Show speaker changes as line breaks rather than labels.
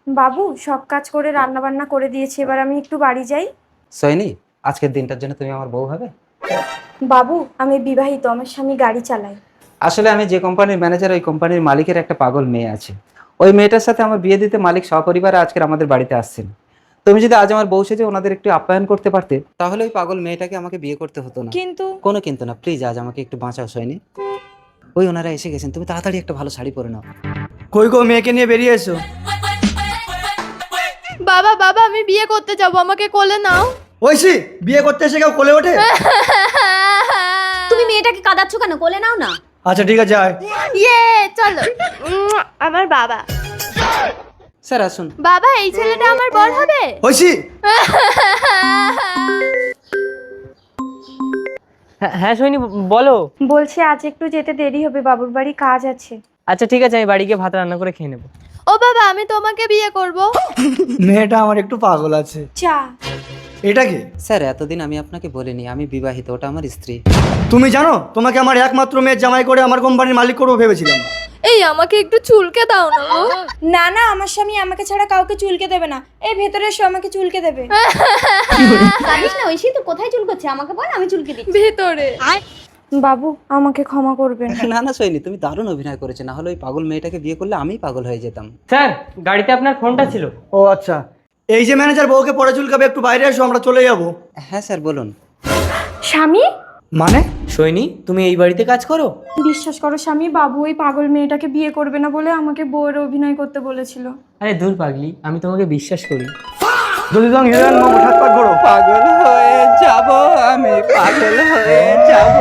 বাবু সব কাজ করে রান্না বান্না করে দিয়েছি, এবার আমি একটু বাড়ি যাই।
সৈনী, আজকের দিনটার জন্য তুমি আমার বউ হবে?
বাবু আমি বিবাহিত, আমার স্বামী গাড়ি চালায়।
আসলে আমি যে কোম্পানির ম্যানেজার, ওই কোম্পানির মালিকের একটা পাগল মেয়ে আছে। ওই মেয়েটার সাথে আমার বিয়ে দিতে মালিক সপরিবারে আজকের আমাদের বাড়িতে আসছেন। তুমি যদি আজ আমার বউ সেজে ওনাদের একটু আপ্যায়ন করতে পারতে, তাহলে ওই পাগল মেয়েটাকে আমাকে বিয়ে করতে হতো না।
কিন্তু
কোনো কিন্তু না, প্লিজ আজ আমাকে একটু বাঁচাও সৈনী। ওই ওনারা এসে গেছেন, তুমি তাড়াতাড়ি একটা ভালো শাড়ি পরে নাও।
কই গো, মেয়েকে নিয়ে বেরিয়ে এসো।
বাবা বাবা আমি বিয়ে করতে যাব, আমাকে কোলে নাও।
ঐশী, বিয়ে করতে এসে কেউ কোলে ওঠে?
তুমি মেয়েটাকে কাঁদাচ্ছ কেন? কোলে নাও না।
আচ্ছা ঠিক আছে, আয়।
ইয়ে চলো। আমার বাবা।
স্যার আসুন।
বাবা এই ছেলেটা আমার বর হবে?
ঐশী,
হ্যাঁ সৈনী, বলো।
বলছি আজ একটু যেতে দেরি হবে, বাবুর বাড়ি কাজ আছে।
আচ্ছা ঠিক আছে, আমি বাড়ি গিয়ে ভাত রান্না করে খেয়ে নেবো।
ও বাবা আমি তোমাকে বিয়ে করব।
মেয়েটা আমার একটু পাগল আছে।
চা।
এটা কি?
স্যার এতদিন আমি আপনাকে বলিনি আমি বিবাহিত, ওটা আমার স্ত্রী।
তুমি জানো তোমাকে আমার একমাত্র মেয়ের জামাই করে আমার কোম্পানির মালিক করবো ভেবেছিলাম।
এই আমাকে একটু চুলকে দাও না গো।
না না, আমার স্বামী আমাকে ছাড়া কাউকে চুলকে দেবে না। এই ভেতরে এসো, আমাকে চুলকে দেবে।
জানিস না ঐশী তো কোথায় চুল করছে, আমাকে বল, আমি চুলকে দিই।
ভেতরে।
বাবু আমাকে ক্ষমা করবেন।
না না সৈনী, তুমি দারুণ অভিনয় করেছো, না হলে ওই পাগল মেয়েটাকে বিয়ে করলে আমি পাগল হয়ে যেতাম।
স্যার গাড়িতে আপনার ফোনটা ছিল।
ও আচ্ছা, এই যে ম্যানেজার বউকে পরে চুলকাবে, একটু বাইরে এসো, আমরা চলে যাব।
হ্যাঁ স্যার বলুন।
স্বামী?
মানে?
সৈনী তুমি এই বাড়িতে কাজ করো?
বিশ্বাস করো স্বামী, বাবু ওই পাগল মেয়েটাকে বিয়ে করবে না বলে আমাকে বউয়ের অভিনয় করতে বলেছিল।
আরে দূর পাগলি, আমি তোমাকে বিশ্বাস করি।
জলদি যাও, হিরোইন মামা হাত পাক করো।
পাগল হয়ে যাব আমি, পাগল হয়ে যাব।